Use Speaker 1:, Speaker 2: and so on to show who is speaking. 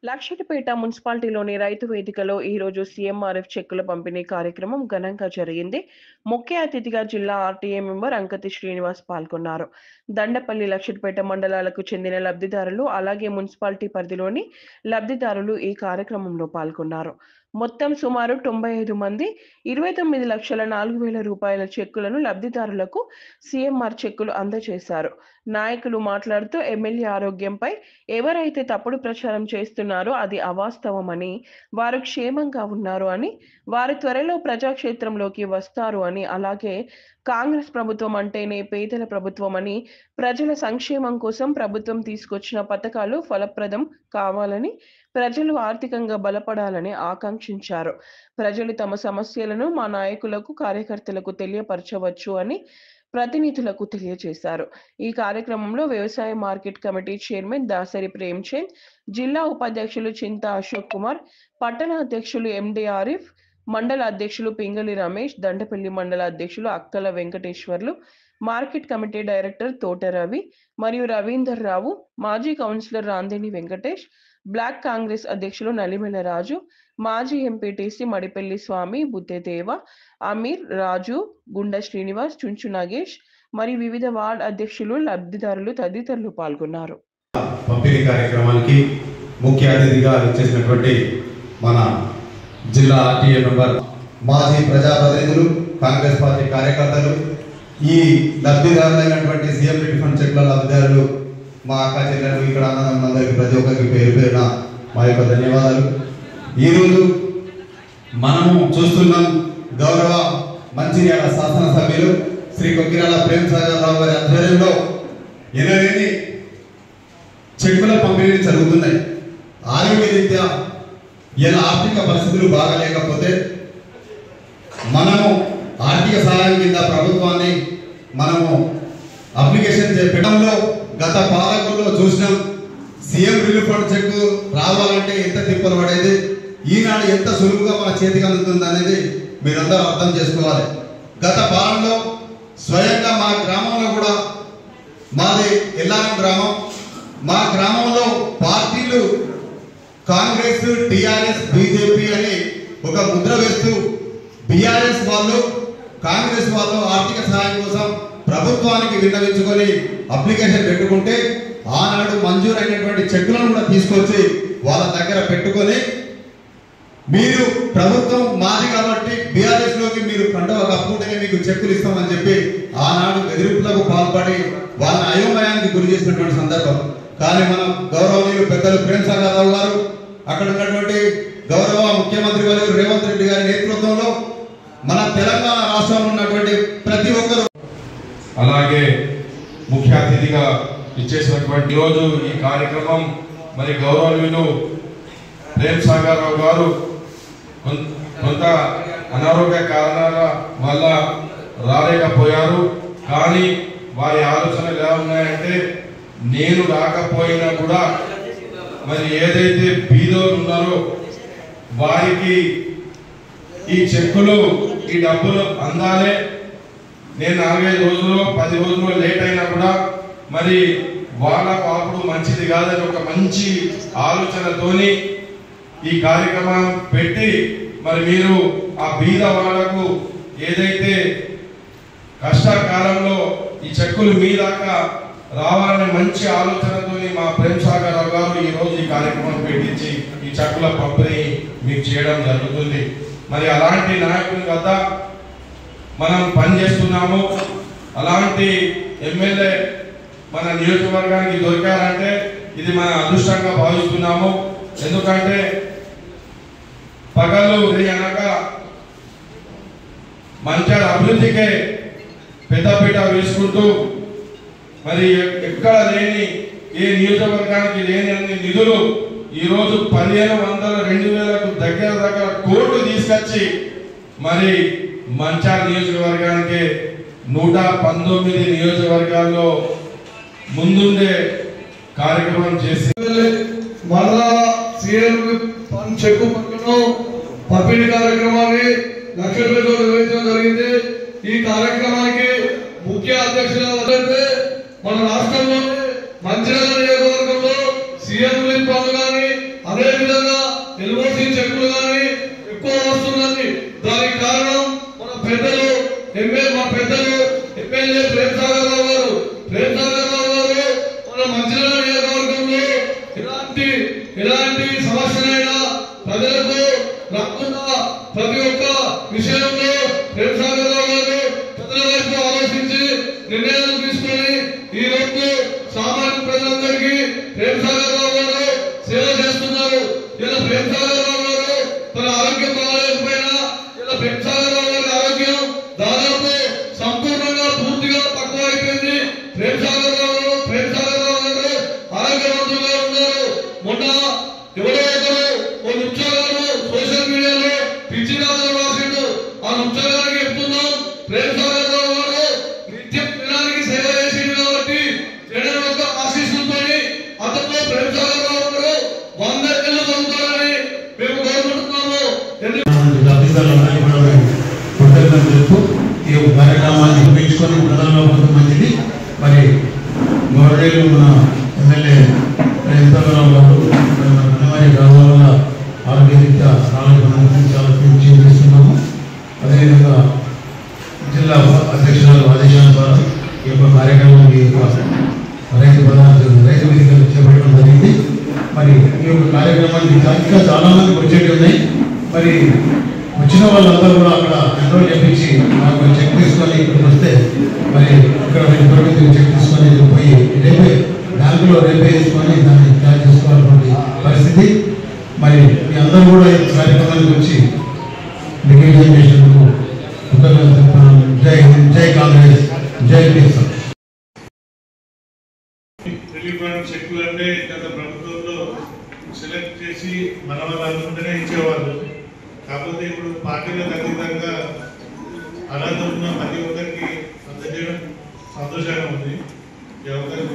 Speaker 1: లక్షటిపేట మున్సిపాలిటీలోని రైతు వేదికలో ఈరోజు సీఎంఆర్ఎఫ్ చెక్కుల పంపిణీ కార్యక్రమం ఘనంగా జరిగింది. ముఖ్య అతిథిగా జిల్లా ఆర్టీఏ మెంబర్ అంకతి శ్రీనివాస్ పాల్గొన్నారు. దండపల్లి, లక్షటిపేట మండలాలకు చెందిన లబ్ధిదారులు, అలాగే మున్సిపాలిటీ పరిధిలోని లబ్ధిదారులు ఈ కార్యక్రమంలో పాల్గొన్నారు. మొత్తం సుమారు 95 మంది 29,04,000 రూపాయల చెక్కులను లబ్ధిదారులకు సీఎంఆర్ చెక్కులు అందజేశారు. నాయకులు మాట్లాడుతూ ఎమ్మెల్యే ఆరోగ్యంపై ఎవరైతే తప్పుడు ప్రచారం చేస్తున్నారో అది అవాస్తవమని, వారు క్షేమంగా ఉన్నారు అని, వారు త్వరలో ప్రజాక్షేత్రంలోకి వస్తారు అని, అలాగే కాంగ్రెస్ ప్రభుత్వం అంటేనే పేదల ప్రభుత్వం అని, ప్రజల సంక్షేమం కోసం ప్రభుత్వం తీసుకొచ్చిన పథకాలు ఫలప్రదం కావాలని, ప్రజలు ఆర్థికంగా బలపడాలని ఆకాంక్షించారు. ప్రజలు తమ సమస్యలను మా నాయకులకు, కార్యకర్తలకు తెలియపరచవచ్చు అని ప్రతినిధులకు తెలియజేశారు. ఈ కార్యక్రమంలో వ్యవసాయ market committee chairman Dasari Premchand, జిల్లా ఉపాధ్యక్షులు చింతా అశోక్ కుమార్, పట్టణ అధ్యక్షులు ఎండి ఆరిఫ్, మండల అధ్యక్షులు పింగళి రమేష్, దండపల్లి మండల అధ్యక్షులు అక్కల వెంకటేశ్వర్లు, మార్కెట్ కమిటీ డైరెక్టర్ తోట రవి మరియు రవీందర్ రావు, మాజీ కౌన్సిలర్ రాందేని వెంకటేష్, బ్లాక్ కాంగ్రెస్ అధ్యక్షులు నలిమెల రాజు, మాజీ ఎంపీటీసీ మడిపెల్లి స్వామి, బుద్ధేదేవ, అమీర్, రాజు, గుండా శ్రీనివాస్, చుంచు నాగేష్ మరియు వివిధ వార్డ్ అధ్యక్షులు, లబ్ధిదారులు తదితరులు పాల్గొన్నారు.
Speaker 2: పంపిణీ కార్యక్రమానికి ముఖ్య అతిథిగా ఇచ్చేసినటువంటి మన జిల్లా ఆర్టీఏ మెంబర్, మాజీ ప్రజాప్రతినిధులు, కాంగ్రెస్ పార్టీ కార్యకర్తలు, ఈ లబ్ధిదారులైనటువంటి సీఎం రిలీఫ్ చెక్ల లబ్ధిదారులు, మా అక్క చెల్లెలు, ఇక్కడ అందరికీ ప్రతి ఒక్కరికి పేరు పేరున మా యొక్క ధన్యవాదాలు. ఈరోజు మనము చూస్తున్నాం, గౌరవ మంచిర్యాల శాసనసభ్యులు శ్రీ కొక్కిరాల ప్రేమసాగర్ రావు గారి ఆధ్వర్యంలో ఎనలేని చెక్కుల పంపిణీ జరుగుతున్నాయి. ఆరోగ్య రీత్యా ఇలా ఆర్థిక పరిస్థితులు బాగలేకపోతే మనము ఆర్థిక సహాయం కింద ప్రభుత్వాన్ని మనము అప్లికేషన్ పెట్టడంలో గత పాలకుల్లో చూసినాం. సీఎం రిలీఫ్ ఫండ్ చెక్ రావాలంటే ఎంత తిప్పలు పడేది, ఈనాడు ఎంత సులువుగా మన చేతికి అందుతుంది అనేది మీరందరూ అర్థం చేసుకోవాలి. గత పాలనలో స్వయంగా మా గ్రామంలో కూడా, మాది ఎల్లారం గ్రామం, మా గ్రామంలో పార్టీలు కాంగ్రెస్, టిఆర్ఎస్, బీజేపీ అని ఒక ముద్ర వేస్తూ బీఆర్ఎస్ వాళ్ళు, కాంగ్రెస్ వాళ్ళు ఆర్థిక సహాయం కోసం ప్రభుత్వానికి విన్నవించుకొని అప్లికేషన్ పెట్టుకుంటే ఆనాడు మంజూరైనటువంటి చెక్కులను కూడా తీసుకొచ్చి వాళ్ళ దగ్గర పెట్టుకొని, మీరు ప్రభుత్వం మాది కాబట్టి బీఆర్ఎస్ లోకి మీరు కండవ కప్పుకుంటేనే మీకు చెక్కులు ఇస్తామని చెప్పి ఆనాడు బెదిరింపులకు పాల్పడి వాళ్ళని అయోమయానికి గురి చేసినటువంటి సందర్భం. కానీ మనం గౌరవనీయులు పెద్దలు ప్రేమసాగర్ రావు గారు, అక్కడ ఉన్నటువంటి గౌరవ ముఖ్యమంత్రి వారు రేవంత్ రెడ్డి గారి నేతృత్వంలో మన తెలంగాణ రాష్ట్రంలో ఉన్నటువంటి ప్రతి ఒక్కరు,
Speaker 3: అలాగే ముఖ్య అతిథిగా ఇచ్చేసినటువంటి రోజు ఈ కార్యక్రమం మరి గౌరవనీయులు ప్రేమసాగర్ రావు గారు కొంత అనారోగ్య కారణాల వల్ల రాలేకపోయారు. కానీ వారి ఆలోచనలు ఎలా ఉన్నాయంటే, నేను రాకపోయినా కూడా మరి ఏదైతే బీదోలు ఉన్నారో వారికి ఈ చెక్కులు, ఈ డబ్బులు అందాలే. నేను 4-5 రోజులు 10 రోజులు లేట్ అయినా కూడా మరి వాళ్ళకు అప్పుడు మంచిది కాదని ఒక మంచి ఆలోచనతోని ఈ కార్యక్రమం పెట్టి మరి మీరు ఆ బీద వాళ్ళకు ఏదైతే కష్టకాలంలో ఈ చెక్కులు మీ దాకా రావాలనే మంచి ఆలోచనతోని మా ప్రేమసాగర్ రావు గారు ఈరోజు ఈ కార్యక్రమం పెట్టించి ఈ చెక్కుల పంపిణీ మీకు చేయడం జరుగుతుంది. మరి అలాంటి నాయకుని వద్ద మనం పనిచేస్తున్నాము. అలాంటి ఎమ్మెల్యే మన నియోజకవర్గానికి దొరికారంటే ఇది మన అదృష్టంగా భావిస్తున్నాము. ఎందుకంటే పగలు అనక మంచిర్యాల అభివృద్ధికే పెద్దపీట వేసుకుంటూ మరి ఎక్కడ లేని, ఏ నియోజకవర్గానికి లేని అన్ని నిధులు ఈరోజు 1,500-2,000కు దగ్గర కోట్లు తీసుకొచ్చి మరి మంచిర్యాల నియోజకవర్గానికి 119 నియోజకవర్గాల్లో ముందుండే కార్యక్రమం చేసి
Speaker 4: మండలాల సీఎం చెక్కు పంపిణీ కార్యక్రమాన్ని లక్షపేటలో నిర్వహించడం జరిగింది. ఈ కార్యక్రమానికి ముఖ్య అధ్యక్షులుగా మన రాష్ట్రంలో మంచిర్యాల నియోజకవర్గంలో సీఎం రిలీఫ్ ఫండ్ కానీ అనేక నిర్ణయాలు తీసుకొని ఈ రోజు సామాన్య ప్రజలందరికీ ప్రేమ్ సాగర్ రావు గారు సేవ చేస్తున్నారు. ఇలా ప్రేమ్ సాగర్ రావు గారు తన ఆరోగ్యం బాగాలేకపోయినా ఇలా ప్రేమ్ సాగర్ రావు గారి ఆరోగ్యం దాదాపు సంపూర్ణంగా పూర్తిగా తక్కువ అయిపోయింది. ప్రేమ్ సాగర్ రావు గారు ఆరోగ్యవంతులుగా ఉన్నారు. మొన్న ఎవరో ఒకరు ఓ లుచ్చా గారు సోషల్ మీడియాలో పిచ్చి రాజులు రాసిండు. ఆ లుచ్చా గారికి చెప్తున్నాం, ప్రేమ్ సాగర్ రావు గారు నిత్యం జనానికి సేవ చేసిండు కాబట్టి జనం యొక్క ఆశీస్సులతో అతను ప్రేమ్ సాగర్ రావు గారు 100 ఏళ్ళు పొందుతారని మేము కోరుకుంటున్నాము.
Speaker 5: ఈ కార్యక్రమాన్ని ఉపయోగించుకొని ప్రజల్లో మంచిది. మరి గౌరవేలు మన ఎమ్మెల్యే ప్రేమరావు గారు మన గ్రామాల వల్ల ఆరోగ్యరీత్యా చాలా చేస్తున్నాము. అదేవిధంగా జిల్లా అధ్యక్షురాలు ఆదేశాల ద్వారా ఈ యొక్క కార్యక్రమం ఈ యొక్క రైతు వేదికలు చేపట్టడం జరిగింది. మరి ఈ యొక్క కార్యక్రమానికి ఇంకా చాలా మంది వచ్చేవి ఉన్నాయి. మరి వచ్చిన వాళ్ళందరూ కూడా అక్కడ ఎన్రోల్ చేయించి మాకు చెక్ తీసుకొని ఇక్కడికి వస్తే మరి ఇక్కడ చెక్ తీసుకొని పోయి రేపే బ్యాంకులో రేపే తీసుకొని దాన్ని చార్జ్ చేసుకోవాల్సిన పరిస్థితి. మరి మీ అందరూ కూడా ఈ కార్యక్రమానికి వచ్చి దిగ్విజయం చేసినందుకు కృతజ్ఞతలు చెప్తున్నాను. జై హింద్, జై కాంగ్రెస్, జై దేశం.
Speaker 6: రిలీఫ్ ఫండ్ చెక్కులు అంటే గత ప్రభుత్వంలో సెలెక్ట్ చేసి మన వాళ్ళు అనుకుంటేనే ఇచ్చేవాళ్ళు. కాకపోతే ఇప్పుడు పార్టీలకు అతీతంగా అర్హత ఉన్న ప్రతి ఒక్కరికి అందజేయడం సంతోషంగా ఉంది. ఈ అవకాశం